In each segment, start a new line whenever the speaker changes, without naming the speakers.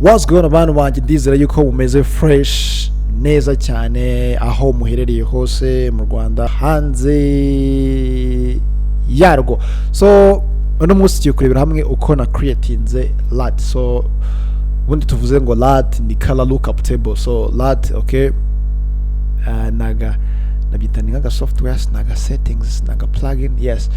What's going on bantu banjye, ndizera yuko mumeze fresh neza cyane aho muherereye hose mu Rwanda hanze yarwo. So uno munsi tugiye kurebera hamwe uko na creatinze LUT. So ubundi tuvuze ngo LUT ni color lookup table. So LUT okay, nabyita ni nka software, naga settings, naga plugin. Yes,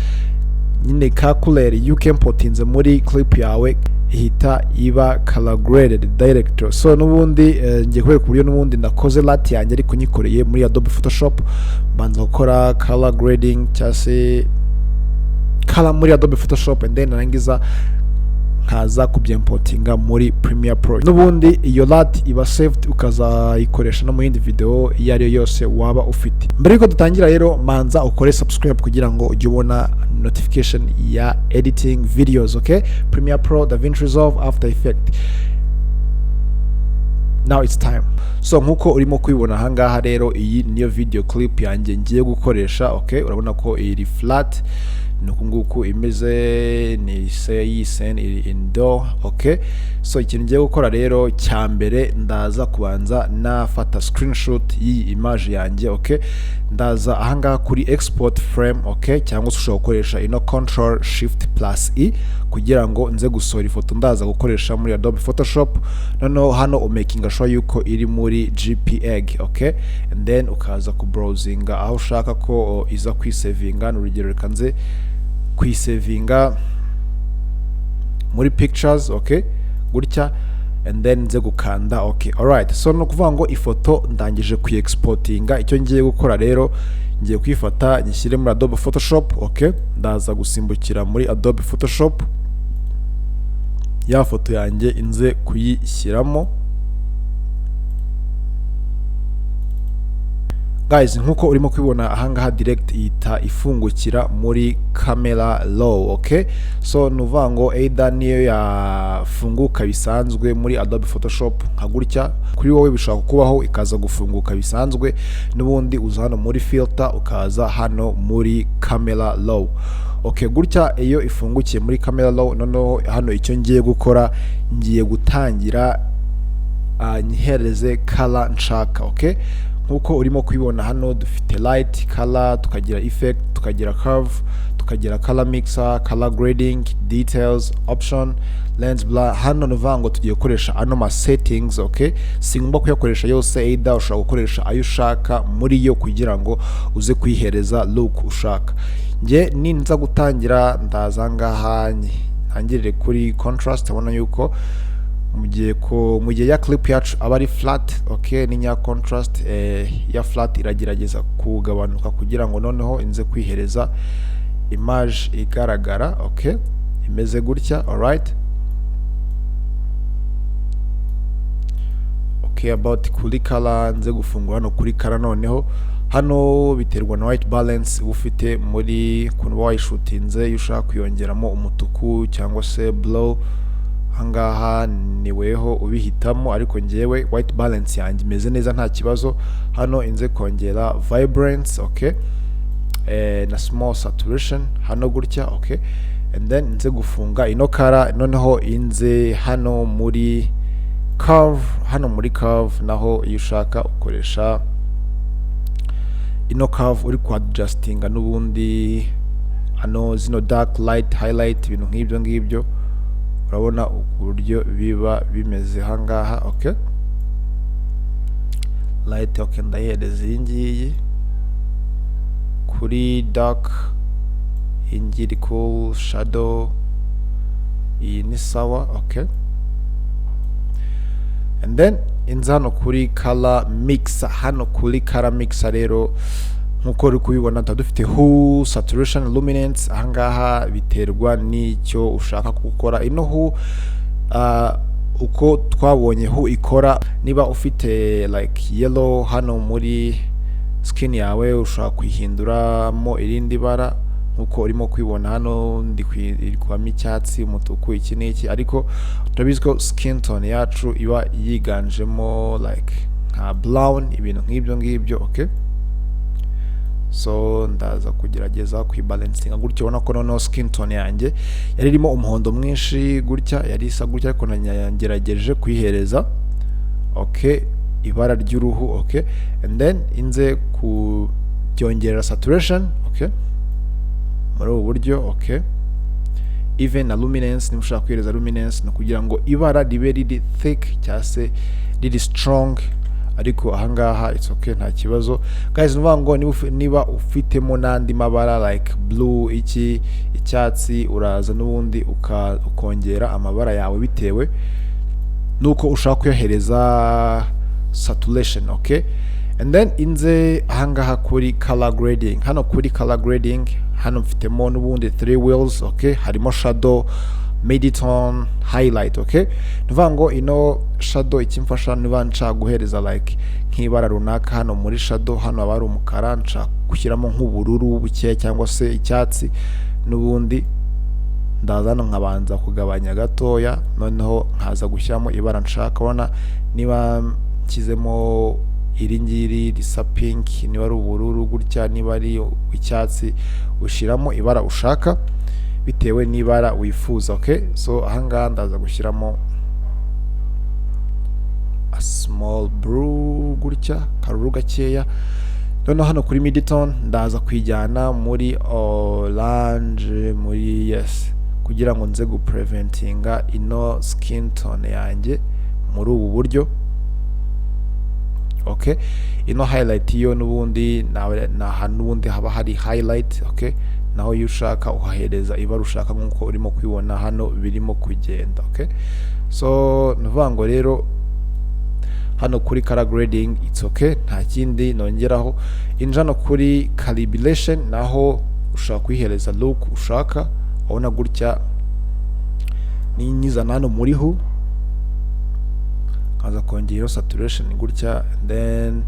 nyine calculate you can potinze muri clip yawe ihita iba color graded director. So nubundi ngiye kwereka uburyo nubundi nakoze LUT yanjye ariko nyikoreye muri Adobe Photoshop. Banza gukora color grading cyase color muri Adobe Photoshop and then narangiza nkaza kubyimportinga muri Premiere Pro. Nubundi iyo LUT iba saved ukazayikoresha no mu yindi video iyo ari yo yose waba ufite. Mbere yuko dutangira rero manza ukore subscribe kugira ngo ujye ubona notification ya editing videos, okay? Premiere Pro, DaVinci Resolve, After Effects. Now it's time. So nkuko urimo kwibona hangaha rero iyi niyo video clip yanjye ngiye gukoresha, okay? Urabona ko iri flat nukunguku imeze ni yisen iri indoor, okay? So ikintu ngiye gukora rero cya mbere ndaza kubanza nafata screenshot y'iyi image yanjye, okay? Ndaza ahangaha kuri export frame, okay? Cyangwa ushobora gukoresha ino control shift plus e kugira ngo nze gusohora ifoto. Ndaza gukoresha muri Adobe Photoshop, noneho hano umakinga sure yuko iri muri JPEG, okay? And then ukaza ku browsinga aho ushaka ko iza kwisavinga. N'urugero reka nze kwisavinga muri pictures, okay? Gutya and then nze gukanda okay. Alright, so no kuvuga ngo ifoto ndangije kuexportinga. Icyo ngiye gukora rero ngiye kwifata nyishyire muri Adobe Photoshop, okay? Ndaza gusimbukira muri Adobe Photoshop, ya foto yanjye inze kuyishyiramo. Guys, nkuko urimo kwibona ahangaha direct ita ifungukira muri camera raw, okay? So nuvuga ngo either niyo yafunguka bisanzwe muri Adobe Photoshop nka gutya, kuri wowe bishaka kubaho ikaza gufunguka bisanzwe, nubundi uza hano muri filter ukaza hano muri camera raw. Okay, gutya iyo ifungukiye muri camera raw, noneho hano icyo ngiye gukora ngiye gutangira nyihereze color nshaka, okay? Nkuko urimo kwibona hano dufite light, color, tukagira effect, tukagira curve, tukagira color mixer, color grading, details, option, lens blur. Hano nuvuga ngo tugiye gukoresha ano ma settings, okay? Singomba kuyakoresha yose, either ushaka gukoresha ayo ushaka muri yo kugira ngo uze kwihereza look ushaka. Nge ninza gutangira ndaza ngaha ntangirire kuri contrast. Abona yuko mugiye ya clip yacu aba ari flat, okay? Ninya contrast ya flat iragerageza kugabanuka kugira ngo noneho inze kwihereza image igaragara, okay? Imeze gutya. Alright, okay, about kuri color nze gufungura hano kuri color. Noneho hano biterwa na white balance ufite muri kuntu wayishutinze, iyo ushaka kuyongeramo umutuku cyangwa se blue hangaha niweho ubihitamo, ariko ngewe white balance yanjye imeze neza nta kibazo. Hano inze kongera vibrance, okay? Na small saturation hano gutya, okay? And then inze gufunga ino color. Noneho inze hano muri curve, hano muri curve naho iyo ushaka ukoresha ino curve uri ku adjustinga nubundi hano zino dark light highlight ibintu nk'ibyo ngibyo. Urabona uburyo biba bimeze hangaha, okay? Light, okay, ndayihereza iyi ngiyi kuri dark, ingiri cool, shadow iyi ni sawa, okay? And then inza hano kuri color mixer. Hano kuri color mixer rero nkuko uri kubibona dufite hue, saturation, luminance. Ahangaha biterwa n'icyo ushaka gukora. Ino hue uko twabonye hue ikora, niba ufite like yellow hano muri skin yawe ushaka kuyihinduramo irindi bara, nkuko urimo kwibona hano ndi kwirwamo icyatsi, umutuku, iki n'iki, ariko turabizi ko skin tone yacu iba yiganjemo like nka brown, ibintu nk'ibyo ngibyo, okay? so ndaza kugerageza kuyibalansinga gutyo. ubona ko noneho skin tone yanjye yari irimo umuhondo mwinshi gutya, yari isa gutya, ariko nagerageje kuyihereza okay ibara ry'uruhu okay, and then inze kubyongerera saturation okay muri ubu buryo okay, even na luminance. niba ushaka kuhereza luminance no kugira ngo ibara ribe riri thick cyangwa se riri strong, ariko ahangaha it's okay nta kibazo guys. nuvuga ngo niba ufitemo n'andi mabara like blue, icyatsi, uraza n'ubundi ukongera amabara yawe bitewe nuko ushaka kuyohereza saturation okay. And then inze ahangaha kuri color grading, hano kuri color grading hano mfitemo n'ubundi 3 wheels okay, harimo shadow, mid-tone, highlight okay. nuvuga ngo ino shadow ikimfasha niba nshaka guhereza like nk'ibara runaka hano muri shadow, hano aba ari umukara, nshaka gushyiramo nk'ubururu buke cyangwa se icyatsi, n'ubundi ndazana nkabanza kugabanya gatoya, noneho nkaza gushyiramo ibara nshaka. ubona niba nshyizemo iri ngiri risa pink, niba ari ubururu gutya, niba ari icyatsi, ushyiramo ibara ushaka bitewe n'ibara wifuza okay. so ahangaha ndaza gushyiramo a small blue gutya, karuru gakeya. noneho hano kuri mid-tone ndaza kwijyana muri orange, muri yes, kugira ngo nze gupreventinga ino skin tone yanjye muri ubu buryo okay. ino highlight yo n'ubundi n'ubundi haba hari highlight okay, naho iyo ushaka uhahereza ibara ushaka nk'uko urimo kwibona hano birimo kugenda okay. so nuvuga ngo rero hano kuri color grading it's okay, nta kindi nongeraho. injano kuri calibration naho ushaka kuyihereza look ushaka, ubona gutya ninyiza hano muri hu kaza kongera saturation gutya, then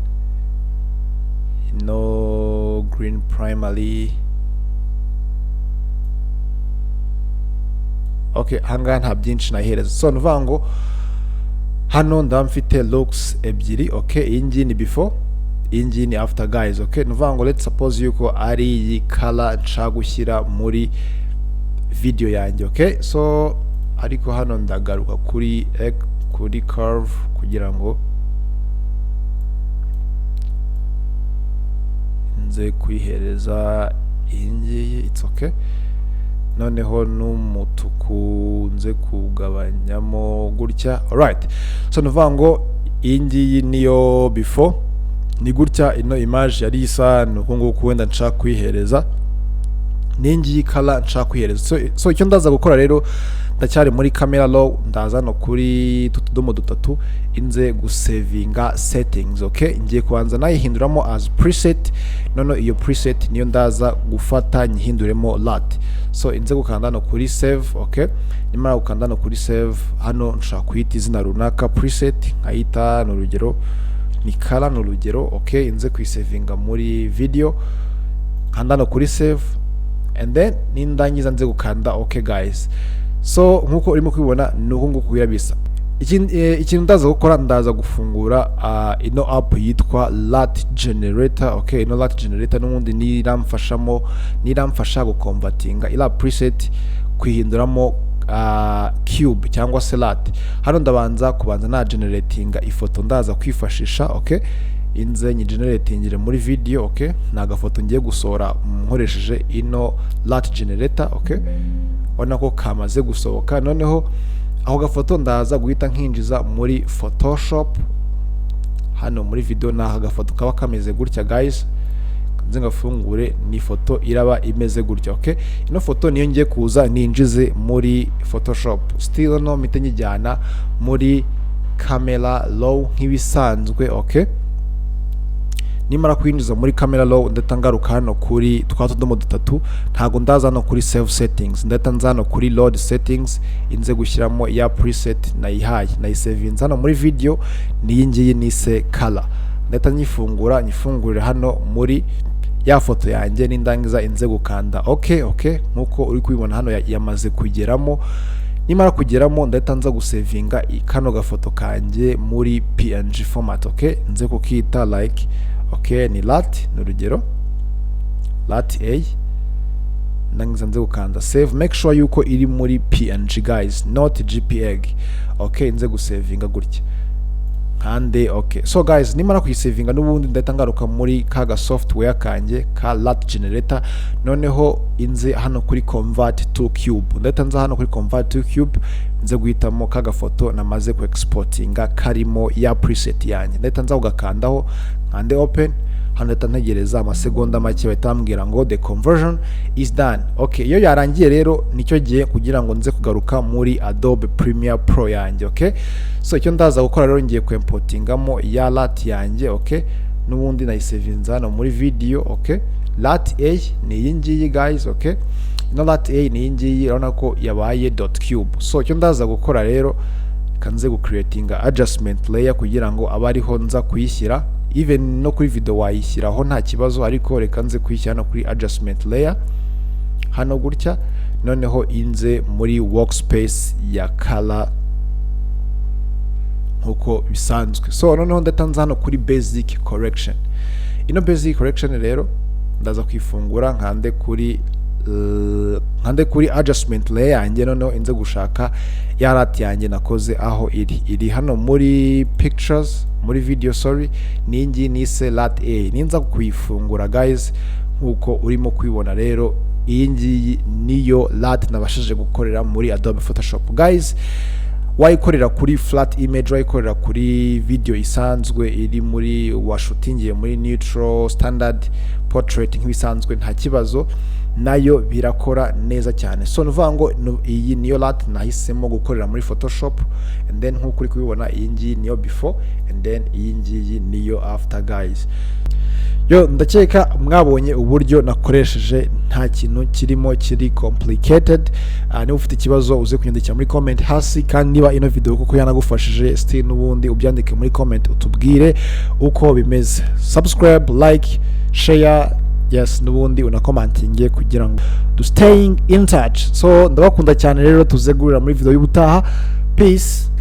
no green primary okay. hanga nta byinshi nahereza, so nuvuga ngo hano ndamfite looks ebyiri okay. iyi ngiyi ni before, iyi ngiyi ni after guys okay. nuvuga ngo let's suppose yuko ari iyi color nshaka gushyira muri video yanjye okay. so ariko hano ndagaruka kuri curve kugira ngo nze kuyihereza iyi ngiyi it's okay. noneho n'umutuku nze kugabanyamo gutya alright. so nuvuga ngo iyi ngiyi niyo before, ni gutya ino image yari isa nuko nguko wenda nshaka kuyihereza n'ingiyi color nshaka kuyihereza. so icyo ndaza gukora rero, ndacyari muri camera raw, ndaza no kuri tutudomo dutatu inze gusavinga settings okay. ngiye kubanza nayihinduramo as preset, none iyo preset niyo ndaza gufata nyihinduremo LUT. so inze gukanda no kuri save okay. nimara gukanda no kuri save, hano nshaka kuyita izina runaka preset, nkayita n'urugero ni color n'urugero okay. inze kuyisavinga muri video, kanda no kuri save, and then nindangiza nze gukanda okay guys. so nkuko urimo kwibona nuko nguko birabisa. ikintu ndaza gukora, ndaza gufungura ino app yitwa LUT generator okay. ino LUT generator n'ubundi niramfasha gukonvertinga ila preset kwihinduramo cube cyangwa se LUT. hano ndabanza kubanza na generatinga ifoto ndaza kwifashisha okay. inze nyi generatingire muri video okay. na gafoto ngiye gusohora nkoresheje ino LUT generator okay. ubona ko kamaze gusohoka. noneho aho gafoto ndaza guhita nkinjiza muri Photoshop. hano muri video naho gafoto kaba kameze gutya guys, nze ngafungure ni foto iraba imeze gutya okay. ino foto niyo ngiye kuza ninjize muri Photoshop. still no mite njyana muri camera raw nk'ibisanzwe okay. nimara kwinjiza muri camera raw ndatangaruka hano kuri twatudomo dutatu, ntago ndaza no kuri save settings, ndatanza hano kuri load settings, inze gushyiramo ya preset nayihaye nayisavinze hano muri video, niyi ngiyi nise color. nyifungurire hano muri ya foto yanjye, nindangiza inze gukanda okay okay. nkuko uri kubibona hano yamaze kugeramo. nimara kugeramo ndatanza gusavinga kano gafoto kanjye muri PNG format okay. nze kukita like okay ni LUT n'urugero LUT A, ndangiza nze gukanda save. Make sure yuko iri muri PNG guys, not JPEG. Okay, nze gusavinga gutya hande. Okay, so guys, nimara kuyisavinga n'ubundi ndahita ngaruka muri kaga software kanjye ka LUT generator, noneho inze hano kuri convert to cube. Ndahita nza hano kuri convert to cube, nze guhitamo kaga foto namaze ku exportinga karimo ya preset yanjye. Ndahita nza ugakandaho hande open. Hano ndahita ntegereza amasegonda make bahita bambwira ngo the conversion is done. Okay, iyo yarangiye rero nicyo gihe kugira ngo nze kugaruka muri Adobe Premiere Pro yanjye. Okay, so icyo ndaza gukora rero ngiye kuimportingamo ya LUT yanjye. Okay, n'ubundi nayisavinze hano muri video. Okay, LUT A ni iyi ngiyi guys. Okay, no LUT A ni iyi ngiyi, urabona ko yabaye .cube. So icyo ndaza gukora rero kanze gucreatinga adjustment layer kugira ngo abariho nza kuyishyira, even no kuri video wayishyiraho nta kibazo, ariko reka nze kuyishyira no kuri adjustment layer hano gutya, noneho inze muri workspace ya color nkuko bisanzwe. So noneho ndatanza hano kuri basic correction. Ino basic correction rero ndaza kwifungura nkande kuri adjustment layer yanjye, noneho inze gushaka ya LUT yanjye nakoze aho iri hano muri pictures, muri video sorry, ningi nise LUT A. Ninza kuyifungura guys nkuko urimo kwibona rero, iyi ngiyi niyo LUT nabashije gukorera muri Adobe Photoshop guys. Wayikorera kuri flat image, wayikorera kuri video isanzwe iri muri washutingiye muri neutral, standard, portrait nk'ibisanzwe nta kibazo, nayo birakora neza cyane. So nuvuga ngo iyi niyo LUT nahisemo gukorera muri Photoshop, and then nkuko uri kubibona iyi ngiyi niyo before, and then iyi ngiyi niyo after guys. Yo, ndakeka mwabonye uburyo nakoresheje, nta kintu kirimo kiri complicated. Niba ufite ikibazo uze kunyandikira muri comment hasi, kandi niba ino video kuko yanagufashije still n'ubundi ubyandike muri comment utubwire uko bimeze. Subscribe, like, share, yes, n'ubundi unakomantinge kugira ngo staying in touch. So ndabakunda cyane rero, tuzegurira muri video y'ubutaha. Peace.